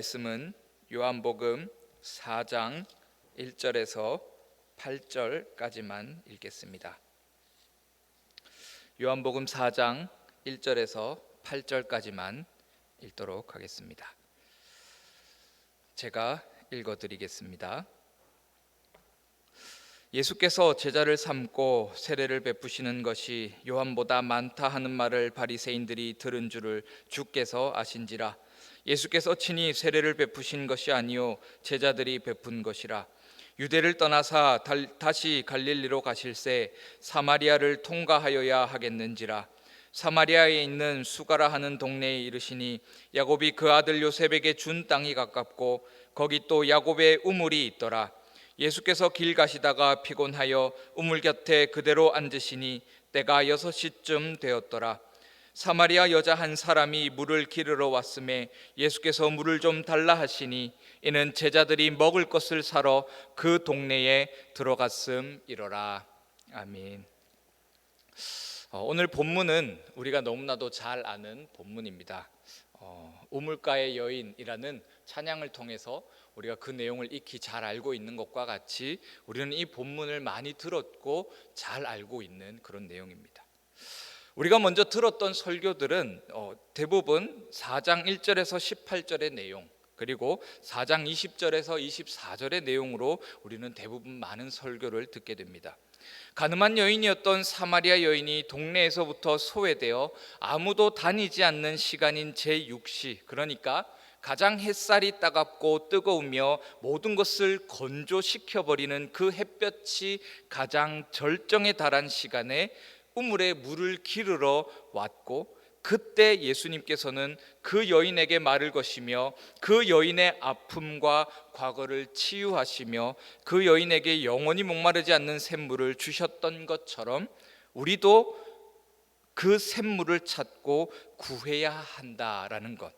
말씀은 요한복음 4장 1절에서 8절까지만 읽겠습니다. 요한복음 4장 1절에서 8절까지만 읽도록 하겠습니다. 제가 읽어드리겠습니다. 예수께서 제자를 삼고 세례를 베푸시는 것이 요한보다 많다 하는 말을 바리새인들이 들은 줄을 주께서 아신지라. 예수께서 친히 세례를 베푸신 것이 아니요 제자들이 베푼 것이라. 유대를 떠나사 다시 갈릴리로 가실새 사마리아를 통과하여야 하겠는지라. 사마리아에 있는 수가라 하는 동네에 이르시니 야곱이 그 아들 요셉에게 준 땅이 가깝고 거기 또 야곱의 우물이 있더라. 예수께서 길 가시다가 피곤하여 우물 곁에 그대로 앉으시니 때가 6시쯤 되었더라. 사마리아 여자 한 사람이 물을 기르러 왔음에 예수께서 물을 좀 달라 하시니 이는 제자들이 먹을 것을 사러 그 동네에 들어갔음이로라. 아멘. 오늘 본문은 우리가 너무나도 잘 아는 본문입니다. 우물가의 여인이라는 찬양을 통해서 우리가 그 내용을 익히 잘 알고 있는 것과 같이 우리는 이 본문을 많이 들었고 잘 알고 있는 그런 내용입니다. 우리가 먼저 들었던 설교들은 대부분 4장 1절에서 18절의 내용, 그리고 4장 20절에서 24절의 내용으로 우리는 대부분 많은 설교를 듣게 됩니다. 가늠한 여인이었던 사마리아 여인이 동네에서부터 소외되어 아무도 다니지 않는 시간인 제6시, 그러니까 가장 햇살이 따갑고 뜨거우며 모든 것을 건조시켜버리는 그 햇볕이 가장 절정에 달한 시간에 우물에 물을 기르러 왔고, 그때 예수님께서는 그 여인에게 말을 거시며 그 여인의 아픔과 과거를 치유하시며 그 여인에게 영원히 목마르지 않는 샘물을 주셨던 것처럼 우리도 그 샘물을 찾고 구해야 한다라는 것,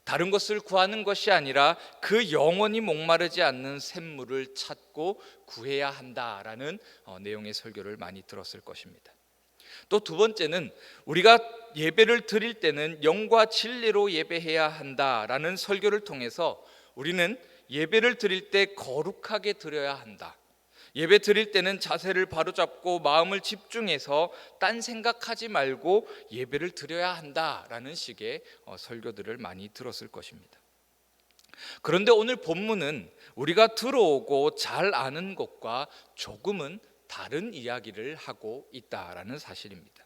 다른 것을 구하는 것이 아니라 그 영원히 목마르지 않는 샘물을 찾고 구해야 한다라는 내용의 설교를 많이 들었을 것입니다. 또 두 번째는 우리가 예배를 드릴 때는 영과 진리로 예배해야 한다라는 설교를 통해서 우리는 예배를 드릴 때 거룩하게 드려야 한다. 예배 드릴 때는 자세를 바로잡고 마음을 집중해서 딴 생각하지 말고 예배를 드려야 한다라는 식의 설교들을 많이 들었을 것입니다. 그런데 오늘 본문은 우리가 들어오고 잘 아는 것과 조금은 다른 이야기를 하고 있다라는 사실입니다.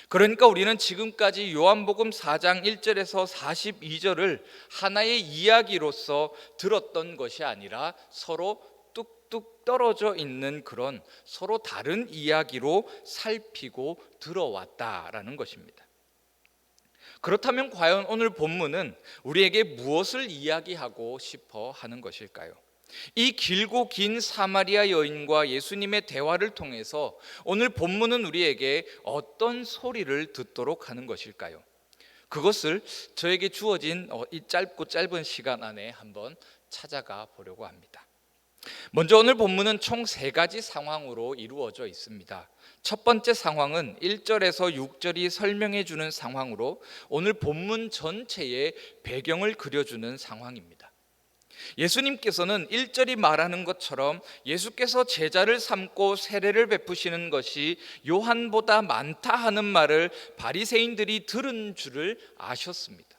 그러니까 우리는 지금까지 요한복음 4장 1절에서 42절을 하나의 이야기로서 들었던 것이 아니라 서로 뚝뚝 떨어져 있는 그런 서로 다른 이야기로 살피고 들어왔다라는 것입니다. 그렇다면 과연 오늘 본문은 우리에게 무엇을 이야기하고 싶어 하는 것일까요? 이 길고 긴 사마리아 여인과 예수님의 대화를 통해서 오늘 본문은 우리에게 어떤 소리를 듣도록 하는 것일까요? 그것을 저에게 주어진 이 짧고 짧은 시간 안에 한번 찾아가 보려고 합니다. 먼저 오늘 본문은 총 3가지 상황으로 이루어져 있습니다. 첫 번째 상황은 1절에서 6절이 설명해 주는 상황으로 오늘 본문 전체의 배경을 그려주는 상황입니다. 예수님께서는 1절이 말하는 것처럼 예수께서 제자를 삼고 세례를 베푸시는 것이 요한보다 많다 하는 말을 바리새인들이 들은 줄을 아셨습니다.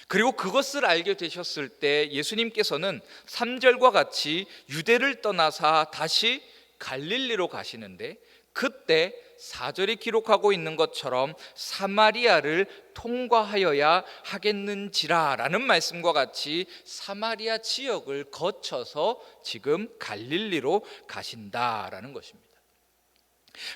그리고 그것을 알게 되셨을 때 예수님께서는 3절과 같이 유대를 떠나사 다시 갈릴리로 가시는데, 그때 4절이 기록하고 있는 것처럼 사마리아를 통과하여야 하겠는지라 라는 말씀과 같이 사마리아 지역을 거쳐서 지금 갈릴리로 가신다라는 것입니다.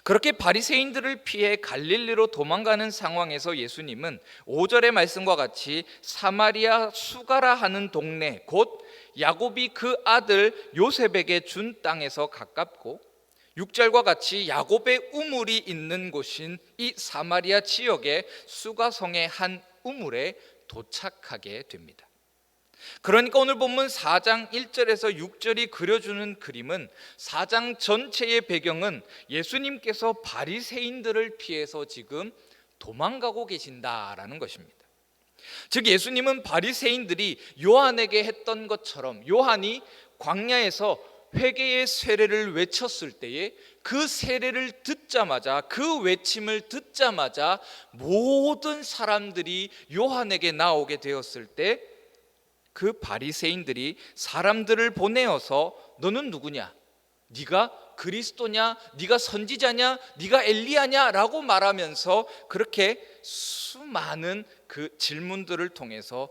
그렇게 바리새인들을 피해 갈릴리로 도망가는 상황에서 예수님은 5절의 말씀과 같이 사마리아 수가라 하는 동네, 곧 야곱이 그 아들 요셉에게 준 땅에서 가깝고 6절과 같이 야곱의 우물이 있는 곳인 이 사마리아 지역의 수가성의 한 우물에 도착하게 됩니다. 그러니까 오늘 본문 4장 1절에서 6절이 그려주는 그림은 4장 전체의 배경은 예수님께서 바리새인들을 피해서 지금 도망가고 계신다라는 것입니다. 즉 예수님은 바리새인들이 요한에게 했던 것처럼 요한이 광야에서 회개의 세례를 외쳤을 때에 그 세례를 듣자마자, 그 외침을 듣자마자 모든 사람들이 요한에게 나오게 되었을 때 그 바리새인들이 사람들을 보내어서 너는 누구냐? 네가 그리스도냐? 네가 선지자냐? 네가 엘리야냐? 라고 말하면서 그렇게 수많은 그 질문들을 통해서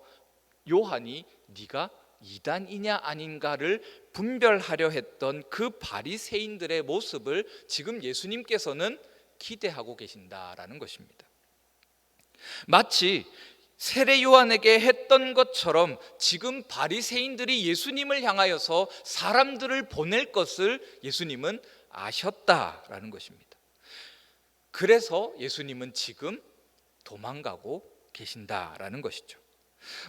요한이 네가 이단이냐 아닌가를 분별하려 했던 그 바리새인들의 모습을 지금 예수님께서는 기대하고 계신다라는 것입니다. 마치 세례 요한에게 했던 것처럼 지금 바리새인들이 예수님을 향하여서 사람들을 보낼 것을 예수님은 아셨다라는 것입니다. 그래서 예수님은 지금 도망가고 계신다라는 것이죠.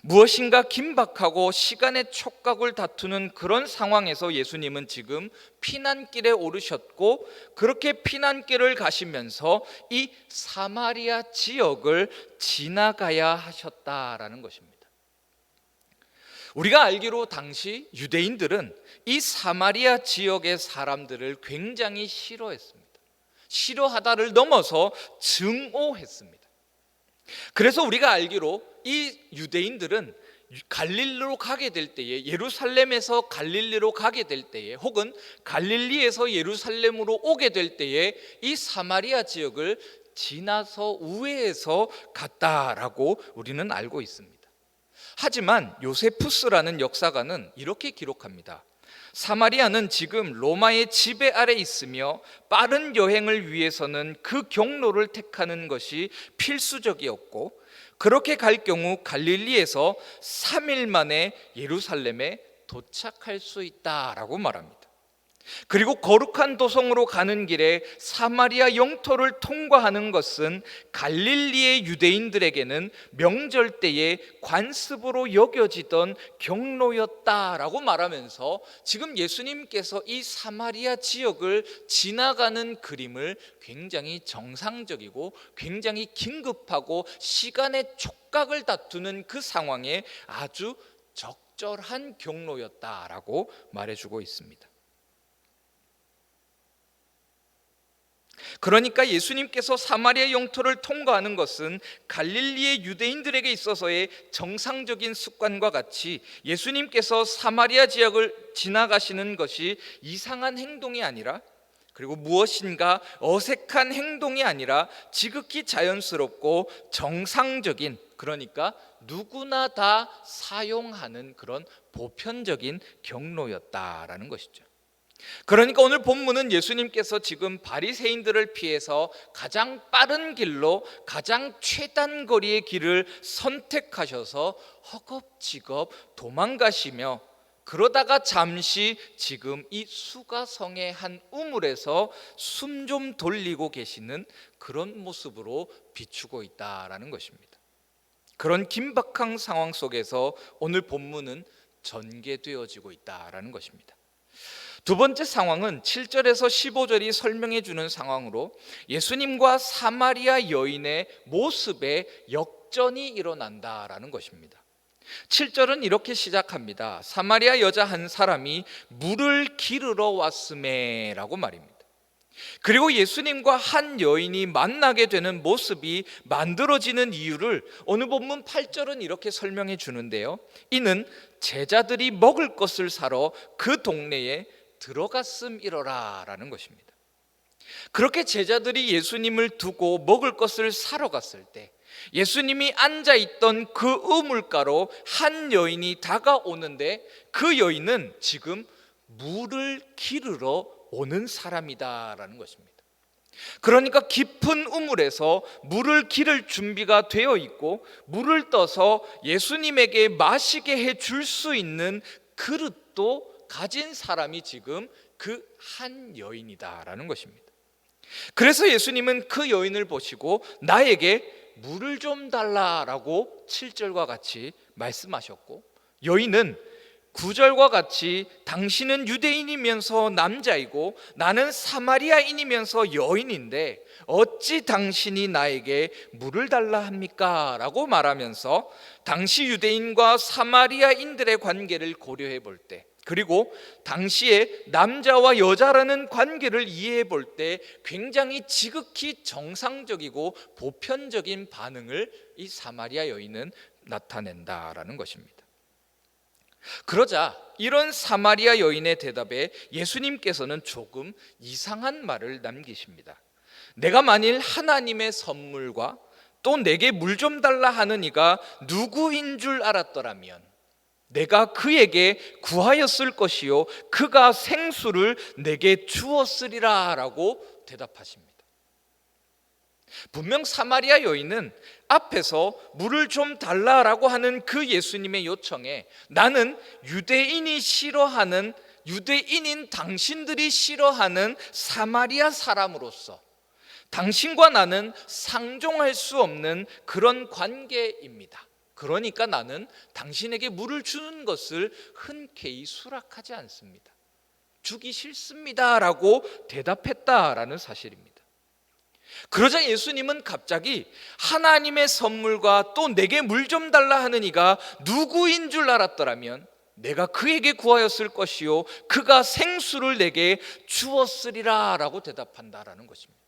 무엇인가 긴박하고 시간의 촉각을 다투는 그런 상황에서 예수님은 지금 피난길에 오르셨고, 그렇게 피난길을 가시면서 이 사마리아 지역을 지나가야 하셨다라는 것입니다. 우리가 알기로 당시 유대인들은 이 사마리아 지역의 사람들을 굉장히 싫어했습니다. 싫어하다를 넘어서 증오했습니다. 그래서 우리가 알기로 이 유대인들은 갈릴리로 가게 될 때에, 예루살렘에서 갈릴리로 가게 될 때에, 혹은 갈릴리에서 예루살렘으로 오게 될 때에 이 사마리아 지역을 지나서 우회해서 갔다라고 우리는 알고 있습니다. 하지만 요세푸스라는 역사가는 이렇게 기록합니다. 사마리아는 지금 로마의 지배 아래 있으며 빠른 여행을 위해서는 그 경로를 택하는 것이 필수적이었고, 그렇게 갈 경우 갈릴리에서 3일 만에 예루살렘에 도착할 수 있다라고 말합니다. 그리고 거룩한 도성으로 가는 길에 사마리아 영토를 통과하는 것은 갈릴리의 유대인들에게는 명절 때에 관습으로 여겨지던 경로였다라고 말하면서 지금 예수님께서 이 사마리아 지역을 지나가는 그림을 굉장히 정상적이고 굉장히 긴급하고 시간의 촉각을 다투는 그 상황에 아주 적절한 경로였다라고 말해주고 있습니다. 그러니까 예수님께서 사마리아 영토를 통과하는 것은 갈릴리의 유대인들에게 있어서의 정상적인 습관과 같이 예수님께서 사마리아 지역을 지나가시는 것이 이상한 행동이 아니라, 그리고 무엇인가 어색한 행동이 아니라 지극히 자연스럽고 정상적인, 그러니까 누구나 다 사용하는 그런 보편적인 경로였다라는 것이죠. 그러니까 오늘 본문은 예수님께서 지금 바리새인들을 피해서 가장 빠른 길로, 가장 최단 거리의 길을 선택하셔서 허겁지겁 도망가시며, 그러다가 잠시 지금 이 수가성의 한 우물에서 숨 좀 돌리고 계시는 그런 모습으로 비추고 있다라는 것입니다. 그런 긴박한 상황 속에서 오늘 본문은 전개되어지고 있다라는 것입니다. 두 번째 상황은 7절에서 15절이 설명해 주는 상황으로 예수님과 사마리아 여인의 모습에 역전이 일어난다라는 것입니다. 7절은 이렇게 시작합니다. 사마리아 여자 한 사람이 물을 기르러 왔음에 라고 말입니다. 그리고 예수님과 한 여인이 만나게 되는 모습이 만들어지는 이유를 오늘 본문 8절은 이렇게 설명해 주는데요, 이는 제자들이 먹을 것을 사러 그 동네에 들어갔음이러라 라는 것입니다. 그렇게 제자들이 예수님을 두고 먹을 것을 사러 갔을 때 예수님이 앉아있던 그 우물가로 한 여인이 다가오는데, 그 여인은 지금 물을 기르러 오는 사람이다라는 것입니다. 그러니까 깊은 우물에서 물을 기를 준비가 되어 있고, 물을 떠서 예수님에게 마시게 해줄 수 있는 그릇도 가진 사람이 지금 그 한 여인이다라는 것입니다. 그래서 예수님은 그 여인을 보시고 나에게 물을 좀 달라라고 7절과 같이 말씀하셨고, 여인은 구절과 같이 당신은 유대인이면서 남자이고 나는 사마리아인이면서 여인인데 어찌 당신이 나에게 물을 달라 합니까? 라고 말하면서 당시 유대인과 사마리아인들의 관계를 고려해 볼 때, 그리고 당시에 남자와 여자라는 관계를 이해해 볼 때 굉장히 지극히 정상적이고 보편적인 반응을 이 사마리아 여인은 나타낸다라는 것입니다. 그러자 이런 사마리아 여인의 대답에 예수님께서는 조금 이상한 말을 남기십니다. 내가 만일 하나님의 선물과 또 내게 물 좀 달라 하는 이가 누구인 줄 알았더라면 내가 그에게 구하였을 것이요 그가 생수를 내게 주었으리라 라고 대답하십니다. 분명 사마리아 여인은 앞에서 물을 좀 달라라고 하는 그 예수님의 요청에 나는 유대인이 싫어하는, 유대인인 당신들이 싫어하는 사마리아 사람으로서 당신과 나는 상종할 수 없는 그런 관계입니다. 그러니까 나는 당신에게 물을 주는 것을 흔쾌히 수락하지 않습니다. 주기 싫습니다 라고 대답했다라는 사실입니다. 그러자 예수님은 갑자기 하나님의 선물과 또 내게 물 좀 달라 하는 이가 누구인 줄 알았더라면 내가 그에게 구하였을 것이요 그가 생수를 내게 주었으리라 라고 대답한다라는 것입니다.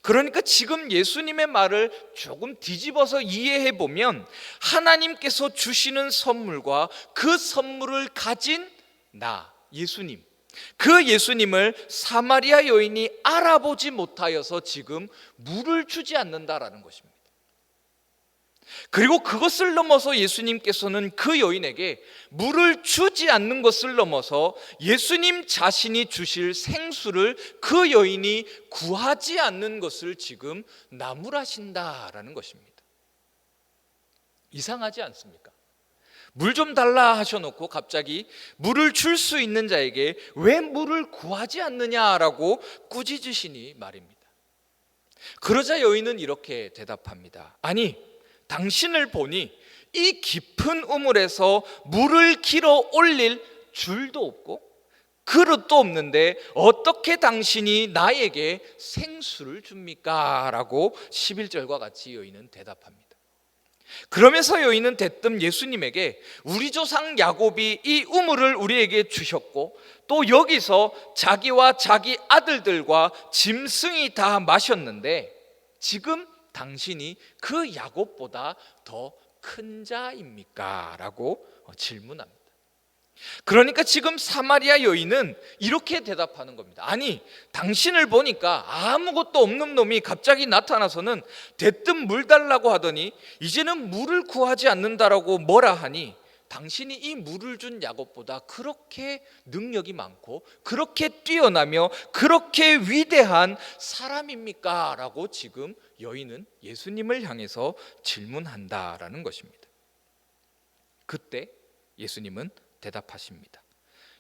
그러니까 지금 예수님의 말을 조금 뒤집어서 이해해 보면 하나님께서 주시는 선물과 그 선물을 가진 나, 예수님, 그 예수님을 사마리아 여인이 알아보지 못하여서 지금 물을 주지 않는다라는 것입니다. 그리고 그것을 넘어서 예수님께서는 그 여인에게 물을 주지 않는 것을 넘어서 예수님 자신이 주실 생수를 그 여인이 구하지 않는 것을 지금 나무라신다라는 것입니다. 이상하지 않습니까? 물 좀 달라 하셔놓고 갑자기 물을 줄 수 있는 자에게 왜 물을 구하지 않느냐라고 꾸짖으시니 말입니다. 그러자 여인은 이렇게 대답합니다. 아니, 당신을 보니 이 깊은 우물에서 물을 길어 올릴 줄도 없고 그릇도 없는데 어떻게 당신이 나에게 생수를 줍니까? 라고 11절과 같이 여인은 대답합니다. 그러면서 여인은 대뜸 예수님에게 우리 조상 야곱이 이 우물을 우리에게 주셨고 또 여기서 자기와 자기 아들들과 짐승이 다 마셨는데 지금 당신이 그 야곱보다 더 큰 자입니까? 라고 질문합니다. 그러니까 지금 사마리아 여인은 이렇게 대답하는 겁니다. 아니, 당신을 보니까 아무것도 없는 놈이 갑자기 나타나서는 대뜸 물 달라고 하더니 이제는 물을 구하지 않는다라고 뭐라 하니 당신이 이 물을 준 야곱보다 그렇게 능력이 많고 그렇게 뛰어나며 그렇게 위대한 사람입니까? 라고 지금 여인은 예수님을 향해서 질문한다라는 것입니다. 그때 예수님은 대답하십니다.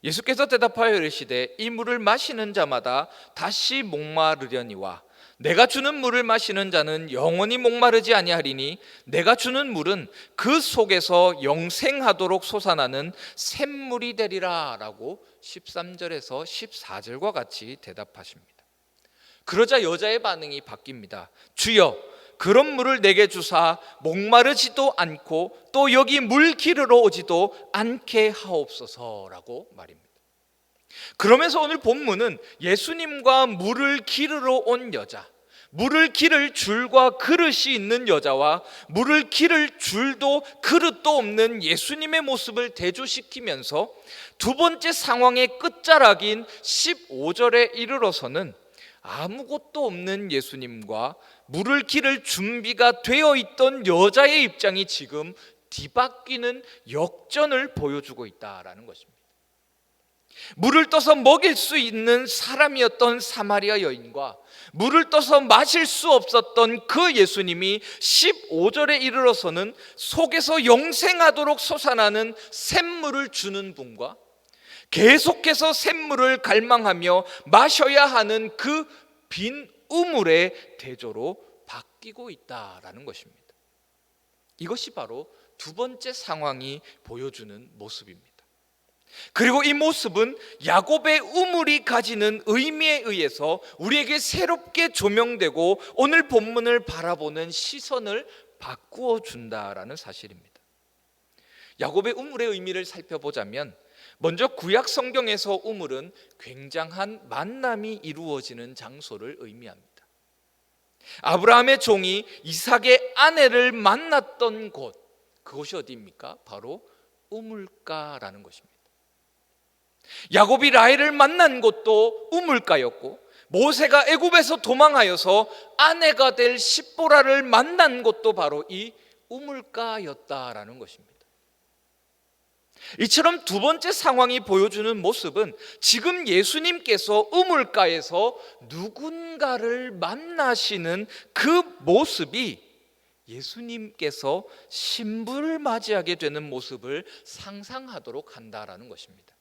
예수께서 대답하여 이르시되 이 물을 마시는 자마다 다시 목마르려니와 내가 주는 물을 마시는 자는 영원히 목마르지 아니하리니 내가 주는 물은 그 속에서 영생하도록 솟아나는 샘물이 되리라 라고 13절에서 14절과 같이 대답하십니다. 그러자 여자의 반응이 바뀝니다. 주여, 그런 물을 내게 주사 목마르지도 않고 또 여기 물 기르러 오지도 않게 하옵소서라고 말입니다. 그러면서 오늘 본문은 예수님과 물을 기르러 온 여자, 물을 기를 줄과 그릇이 있는 여자와 물을 기를 줄도 그릇도 없는 예수님의 모습을 대조시키면서 두 번째 상황의 끝자락인 15절에 이르러서는 아무것도 없는 예수님과 물을 기를 준비가 되어 있던 여자의 입장이 지금 뒤바뀌는 역전을 보여주고 있다라는 것입니다. 물을 떠서 먹일 수 있는 사람이었던 사마리아 여인과 물을 떠서 마실 수 없었던 그 예수님이 15절에 이르러서는 속에서 영생하도록 솟아나는 샘물을 주는 분과 계속해서 샘물을 갈망하며 마셔야 하는 그 빈 우물의 대조로 바뀌고 있다라는 것입니다. 이것이 바로 두 번째 상황이 보여주는 모습입니다. 그리고 이 모습은 야곱의 우물이 가지는 의미에 의해서 우리에게 새롭게 조명되고 오늘 본문을 바라보는 시선을 바꾸어 준다라는 사실입니다. 야곱의 우물의 의미를 살펴보자면 먼저 구약 성경에서 우물은 굉장한 만남이 이루어지는 장소를 의미합니다. 아브라함의 종이 이삭의 아내를 만났던 곳, 그곳이 어디입니까? 바로 우물가라는 것입니다. 야곱이 라헬을 만난 곳도 우물가였고, 모세가 애굽에서 도망하여서 아내가 될 십보라를 만난 곳도 바로 이 우물가였다라는 것입니다. 이처럼 두 번째 상황이 보여주는 모습은 지금 예수님께서 우물가에서 누군가를 만나시는 그 모습이 예수님께서 신부를 맞이하게 되는 모습을 상상하도록 한다라는 것입니다.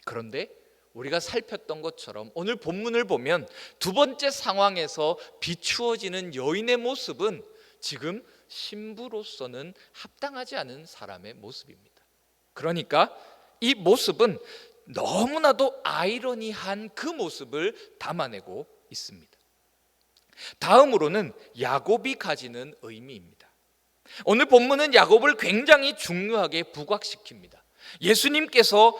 그런데 우리가 살폈던 것처럼 오늘 본문을 보면 두 번째 상황에서 비추어지는 여인의 모습은 지금 신부로서는 합당하지 않은 사람의 모습입니다. 그러니까 이 모습은 너무나도 아이러니한 그 모습을 담아내고 있습니다. 다음으로는 야곱이 가지는 의미입니다. 오늘 본문은 야곱을 굉장히 중요하게 부각시킵니다. 예수님께서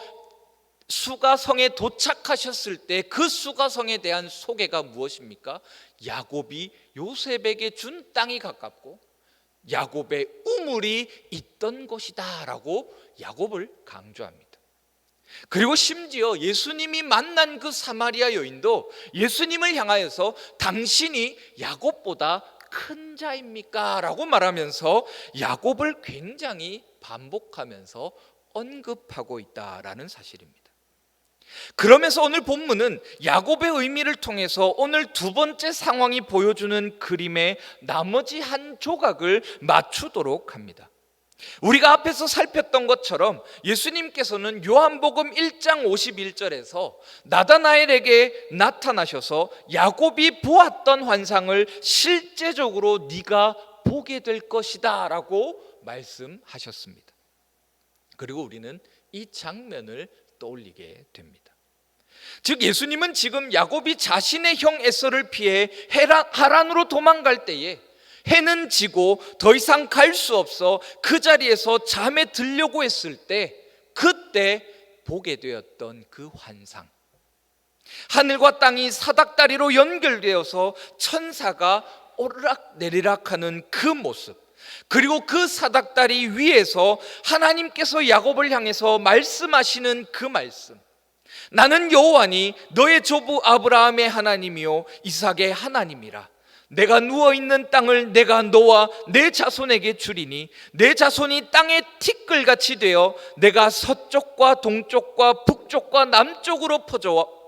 수가성에 도착하셨을 때 그 수가성에 대한 소개가 무엇입니까? 야곱이 요셉에게 준 땅이 가깝고 야곱의 우물이 있던 곳이다 라고 야곱을 강조합니다. 그리고 심지어 예수님이 만난 그 사마리아 여인도 예수님을 향하여서 당신이 야곱보다 큰 자입니까? 라고 말하면서 야곱을 굉장히 반복하면서 언급하고 있다라는 사실입니다. 그러면서 오늘 본문은 야곱의 의미를 통해서 오늘 두 번째 상황이 보여주는 그림의 나머지 한 조각을 맞추도록 합니다. 우리가 앞에서 살폈던 것처럼 예수님께서는 요한복음 1장 51절에서 나다나엘에게 나타나셔서 야곱이 보았던 환상을 실제적으로 네가 보게 될 것이다 라고 말씀하셨습니다. 그리고 우리는 이 장면을 떠올리게 됩니다. 즉 예수님은 지금 야곱이 자신의 형 에서를 피해 하란으로 도망갈 때에 해는 지고 더 이상 갈 수 없어 그 자리에서 잠에 들려고 했을 때 그때 보게 되었던 그 환상, 하늘과 땅이 사닥다리로 연결되어서 천사가 오르락 내리락 하는 그 모습, 그리고 그 사닥다리 위에서 하나님께서 야곱을 향해서 말씀하시는 그 말씀, 나는 여호와니 너의 조부 아브라함의 하나님이요 이삭의 하나님이라. 내가 누워있는 땅을 내가 너와 내 자손에게 주리니 내 자손이 땅의 티끌같이 되어 내가 서쪽과 동쪽과 북쪽과 남쪽으로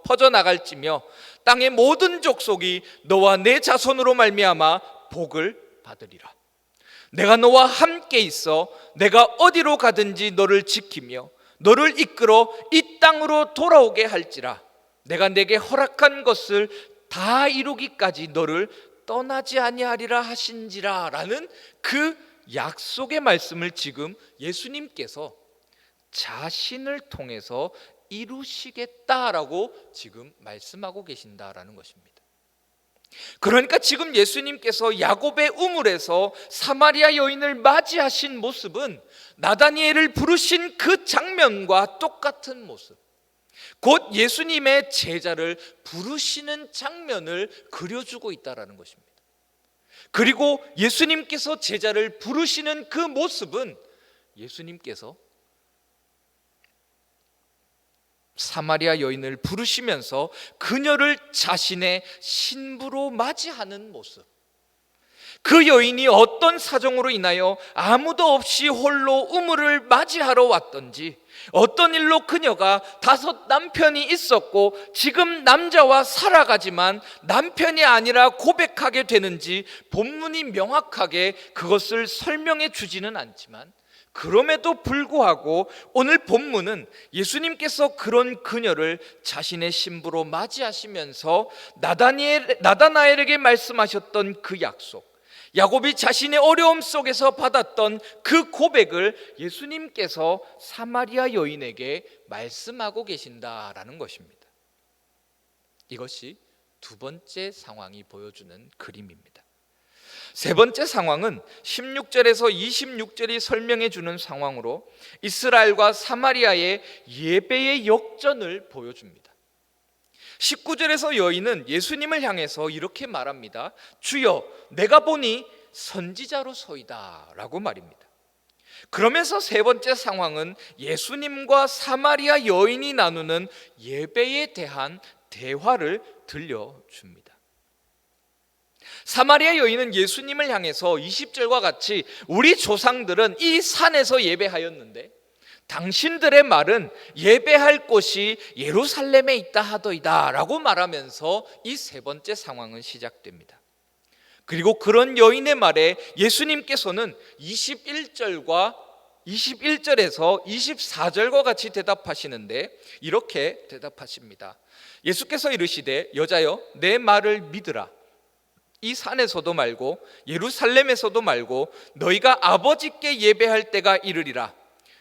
퍼져나갈지며 땅의 모든 족속이 너와 내 자손으로 말미암아 복을 받으리라. 내가 너와 함께 있어 내가 어디로 가든지 너를 지키며 너를 이끌어 이 땅으로 돌아오게 할지라. 내가 내게 허락한 것을 다 이루기까지 너를 떠나지 아니하리라 하신지라 라는 그 약속의 말씀을 지금 예수님께서 자신을 통해서 이루시겠다라고 지금 말씀하고 계신다라는 것입니다. 그러니까 지금 예수님께서 야곱의 우물에서 사마리아 여인을 맞이하신 모습은 나다니엘을 부르신 그 장면과 똑같은 모습, 곧 예수님의 제자를 부르시는 장면을 그려주고 있다는 것입니다. 그리고 예수님께서 제자를 부르시는 그 모습은 예수님께서 사마리아 여인을 부르시면서 그녀를 자신의 신부로 맞이하는 모습, 그 여인이 어떤 사정으로 인하여 아무도 없이 홀로 우물을 맞이하러 왔던지, 어떤 일로 그녀가 5 남편이 있었고 지금 남자와 살아가지만 남편이 아니라 고백하게 되는지 본문이 명확하게 그것을 설명해 주지는 않지만, 그럼에도 불구하고 오늘 본문은 예수님께서 그런 그녀를 자신의 신부로 맞이하시면서 나다나엘에게 말씀하셨던 그 약속, 야곱이 자신의 어려움 속에서 받았던 그 고백을 예수님께서 사마리아 여인에게 말씀하고 계신다라는 것입니다. 이것이 두 번째 상황이 보여주는 그림입니다. 세 번째 상황은 16절에서 26절이 설명해 주는 상황으로 이스라엘과 사마리아의 예배의 역전을 보여줍니다. 19절에서 여인은 예수님을 향해서 이렇게 말합니다. 주여, 내가 보니 선지자로소이다 라고 말입니다. 그러면서 세 번째 상황은 예수님과 사마리아 여인이 나누는 예배에 대한 대화를 들려줍니다. 사마리아 여인은 예수님을 향해서 20절과 같이 우리 조상들은 이 산에서 예배하였는데 당신들의 말은 예배할 곳이 예루살렘에 있다 하더이다 라고 말하면서 이 세 번째 상황은 시작됩니다. 그리고 그런 여인의 말에 예수님께서는 21절에서 24절과 같이 대답하시는데 이렇게 대답하십니다. 예수께서 이르시되 여자여, 내 말을 믿으라. 이 산에서도 말고 예루살렘에서도 말고 너희가 아버지께 예배할 때가 이르리라.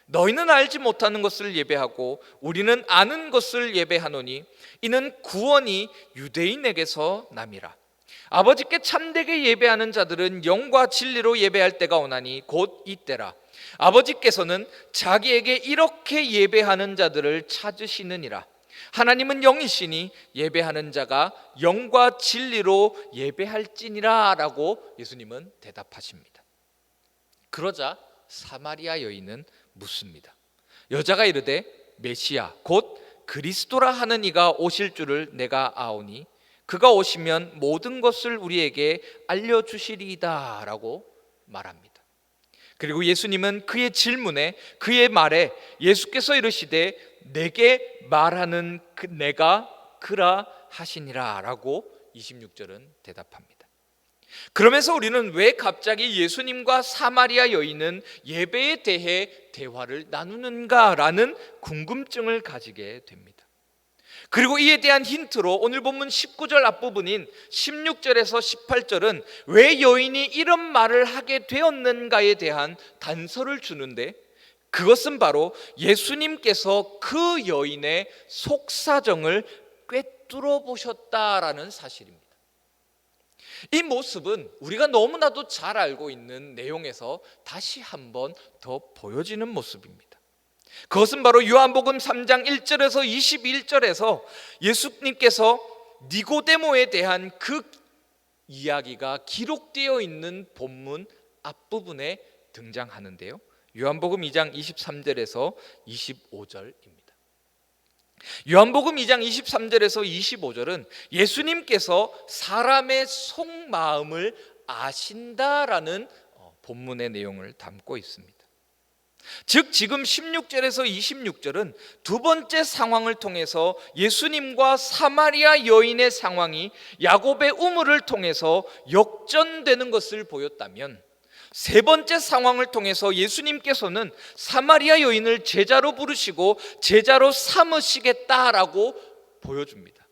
너희는 알지 못하는 것을 예배하고 우리는 아는 것을 예배하노니 이는 구원이 유대인에게서 남이라. 아버지께 참되게 예배하는 자들은 영과 진리로 예배할 때가 오나니 곧 이때라. 아버지께서는 자기에게 이렇게 예배하는 자들을 찾으시느니라. 하나님은 영이시니 예배하는 자가 영과 진리로 예배할지니라 라고 예수님은 대답하십니다. 그러자 사마리아 여인은 묻습니다. 여자가 이르되 메시아 곧 그리스도라 하는 이가 오실 줄을 내가 아오니 그가 오시면 모든 것을 우리에게 알려주시리이다 라고 말합니다. 그리고 예수님은 그의 질문에, 그의 말에 예수께서 이르시되 내게 말하는 내가 그라 하시니라 라고 26절은 대답합니다. 그러면서 우리는 왜 갑자기 예수님과 사마리아 여인은 예배에 대해 대화를 나누는가라는 궁금증을 가지게 됩니다. 그리고 이에 대한 힌트로 오늘 본문 19절 앞부분인 16절에서 18절은 왜 여인이 이런 말을 하게 되었는가에 대한 단서를 주는데 그것은 바로 예수님께서 그 여인의 속사정을 꿰뚫어 보셨다라는 사실입니다. 이 모습은 우리가 너무나도 잘 알고 있는 내용에서 다시 한번 더 보여지는 모습입니다. 그것은 바로 요한복음 3장 1절에서 21절에서 예수님께서 니고데모에 대한 그 이야기가 기록되어 있는 본문 앞부분에 등장하는데요. 요한복음 2장 23절에서 25절입니다. 요한복음 2장 23절에서 25절은 예수님께서 사람의 속마음을 아신다라는 본문의 내용을 담고 있습니다. 즉 지금 16절에서 26절은 두 번째 상황을 통해서 예수님과 사마리아 여인의 상황이 야곱의 우물을 통해서 역전되는 것을 보였다면 세 번째 상황을 통해서 예수님께서는 사마리아 여인을 제자로 부르시고 제자로 삼으시겠다라고 보여줍니다.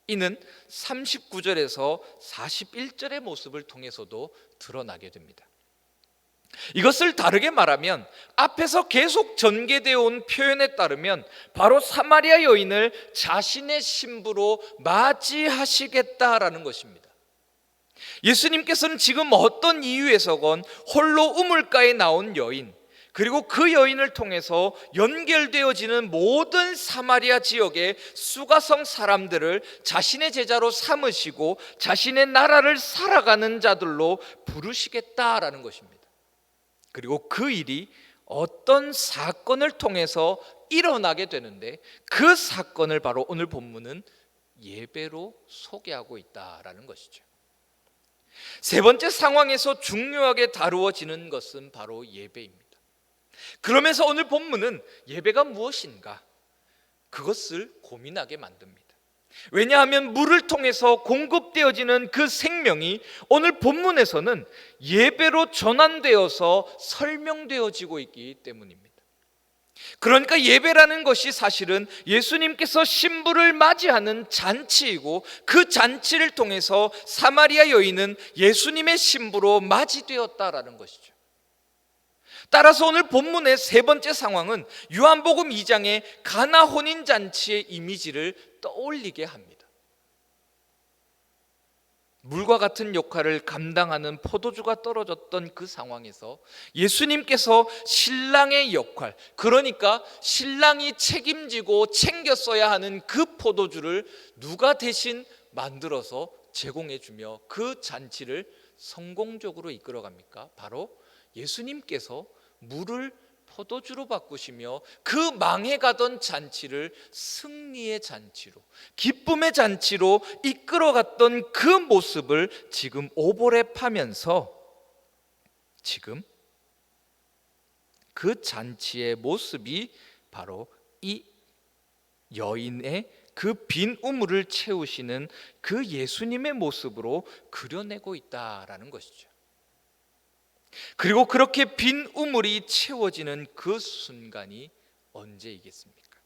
이는 39절에서 41절의 모습을 통해서도 드러나게 됩니다. 이것을 다르게 말하면 앞에서 계속 전개되어 온 표현에 따르면 바로 사마리아 여인을 자신의 신부로 맞이하시겠다라는 것입니다. 예수님께서는 지금 어떤 이유에서건 홀로 우물가에 나온 여인, 그리고 그 여인을 통해서 연결되어지는 모든 사마리아 지역의 수가성 사람들을 자신의 제자로 삼으시고 자신의 나라를 살아가는 자들로 부르시겠다라는 것입니다. 그리고 그 일이 어떤 사건을 통해서 일어나게 되는데 그 사건을 바로 오늘 본문은 예배로 소개하고 있다라는 것이죠. 세 번째 상황에서 중요하게 다루어지는 것은 바로 예배입니다. 그러면서 오늘 본문은 예배가 무엇인가? 그것을 고민하게 만듭니다. 왜냐하면 물을 통해서 공급되어지는 그 생명이 오늘 본문에서는 예배로 전환되어서 설명되어지고 있기 때문입니다. 그러니까 예배라는 것이 사실은 예수님께서 신부를 맞이하는 잔치이고, 그 잔치를 통해서 사마리아 여인은 예수님의 신부로 맞이되었다라는 것이죠. 따라서 오늘 본문의 세 번째 상황은 요한복음 2장의 가나 혼인잔치의 이미지를 떠올리게 합니다. 물과 같은 역할을 감당하는 포도주가 떨어졌던 그 상황에서 예수님께서 신랑의 역할, 그러니까 신랑이 책임지고 챙겼어야 하는 그 포도주를 누가 대신 만들어서 제공해주며 그 잔치를 성공적으로 이끌어갑니까? 바로 예수님께서 물을 포도주로 바꾸시며 그 망해가던 잔치를 승리의 잔치로, 기쁨의 잔치로 이끌어갔던 그 모습을 지금 오버랩 하면서 지금 그 잔치의 모습이 바로 이 여인의 그 빈 우물을 채우시는 그 예수님의 모습으로 그려내고 있다라는 것이죠. 그리고 그렇게 빈 우물이 채워지는 그 순간이 언제이겠습니까?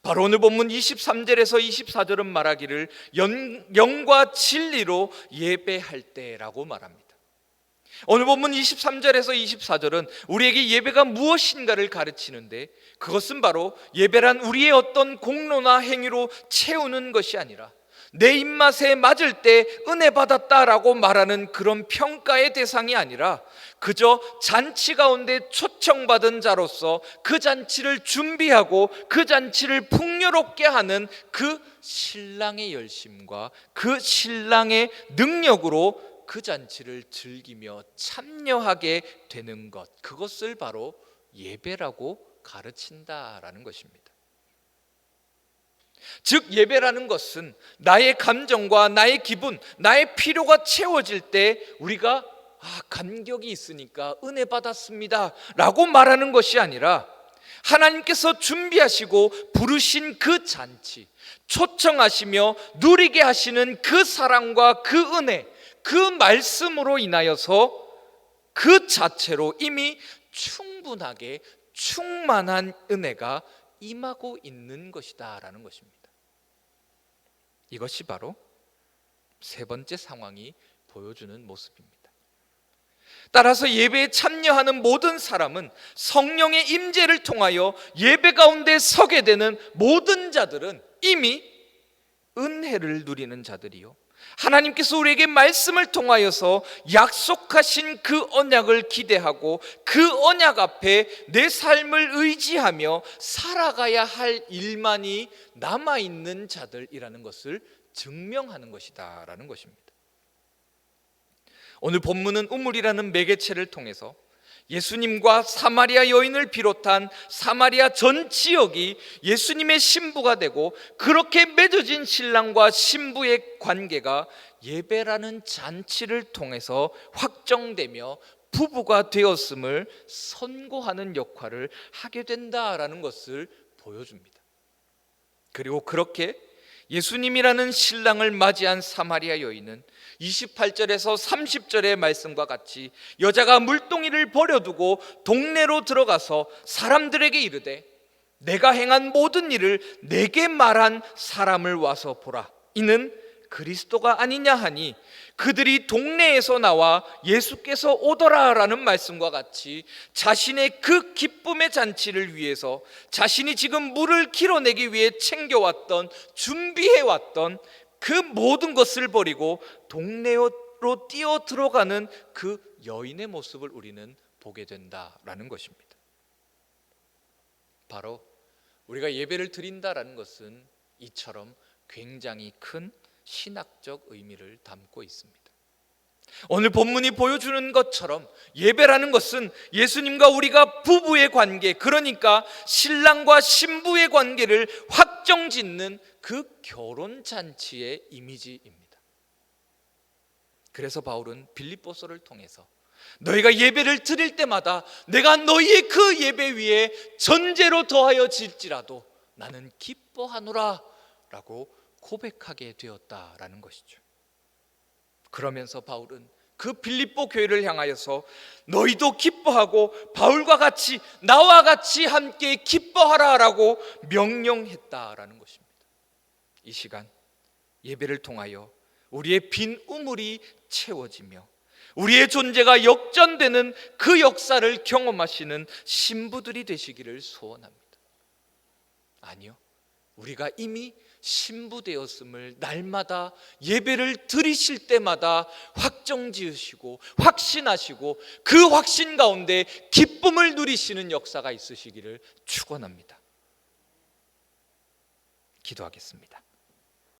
바로 오늘 본문 23절에서 24절은 말하기를 영과 진리로 예배할 때라고 말합니다. 오늘 본문 23절에서 24절은 우리에게 예배가 무엇인가를 가르치는데, 그것은 바로 예배란 우리의 어떤 공로나 행위로 채우는 것이 아니라 내 입맛에 맞을 때 은혜 받았다라고 말하는 그런 평가의 대상이 아니라 그저 잔치 가운데 초청받은 자로서 그 잔치를 준비하고 그 잔치를 풍요롭게 하는 그 신랑의 열심과 그 신랑의 능력으로 그 잔치를 즐기며 참여하게 되는 것, 그것을 바로 예배라고 가르친다라는 것입니다. 즉 예배라는 것은 나의 감정과 나의 기분, 나의 필요가 채워질 때 우리가 감격이 있으니까 은혜 받았습니다 라고 말하는 것이 아니라, 하나님께서 준비하시고 부르신 그 잔치, 초청하시며 누리게 하시는 그 사랑과 그 은혜, 그 말씀으로 인하여서 그 자체로 이미 충분하게 충만한 은혜가 임하고 있는 것이다 라는 것입니다. 이것이 바로 세 번째 상황이 보여주는 모습입니다. 따라서 예배에 참여하는 모든 사람은, 성령의 임재를 통하여 예배 가운데 서게 되는 모든 자들은 이미 은혜를 누리는 자들이요, 하나님께서 우리에게 말씀을 통하여서 약속하신 그 언약을 기대하고 그 언약 앞에 내 삶을 의지하며 살아가야 할 일만이 남아있는 자들이라는 것을 증명하는 것이다 라는 것입니다. 오늘 본문은 우물이라는 매개체를 통해서 예수님과 사마리아 여인을 비롯한 사마리아 전 지역이 예수님의 신부가 되고, 그렇게 맺어진 신랑과 신부의 관계가 예배라는 잔치를 통해서 확정되며 부부가 되었음을 선고하는 역할을 하게 된다라는 것을 보여줍니다. 그리고 그렇게 예수님이라는 신랑을 맞이한 사마리아 여인은 28절에서 30절의 말씀과 같이 여자가 물동이를 버려두고 동네로 들어가서 사람들에게 이르되, 내가 행한 모든 일을 내게 말한 사람을 와서 보라, 이는 그리스도가 아니냐 하니, 그들이 동네에서 나와 예수께서 오더라라는 말씀과 같이 자신의 그 기쁨의 잔치를 위해서 자신이 지금 물을 길어내기 위해 챙겨왔던, 준비해왔던 그 모든 것을 버리고 동네로 뛰어 들어가는 그 여인의 모습을 우리는 보게 된다라는 것입니다. 바로 우리가 예배를 드린다라는 것은 이처럼 굉장히 큰 신학적 의미를 담고 있습니다. 오늘 본문이 보여주는 것처럼 예배라는 것은 예수님과 우리가 부부의 관계, 그러니까 신랑과 신부의 관계를 확정짓는 그 결혼잔치의 이미지입니다. 그래서 바울은 빌립보서를 통해서 너희가 예배를 드릴 때마다 내가 너희의 그 예배 위에 전제로 더하여 질지라도 나는 기뻐하노라 라고 고백하게 되었다라는 것이죠. 그러면서 바울은 그 빌립보 교회를 향하여서 너희도 기뻐하고 바울과 같이 나와 같이 함께 기뻐하라라고 명령했다라는 것입니다. 이 시간 예배를 통하여 우리의 빈 우물이 채워지며 우리의 존재가 역전되는 그 역사를 경험하시는 신부들이 되시기를 소원합니다. 아니요, 우리가 이미 신부되었음을 날마다 예배를 드리실 때마다 확정지으시고 확신하시고 그 확신 가운데 기쁨을 누리시는 역사가 있으시기를 축원합니다. 기도하겠습니다.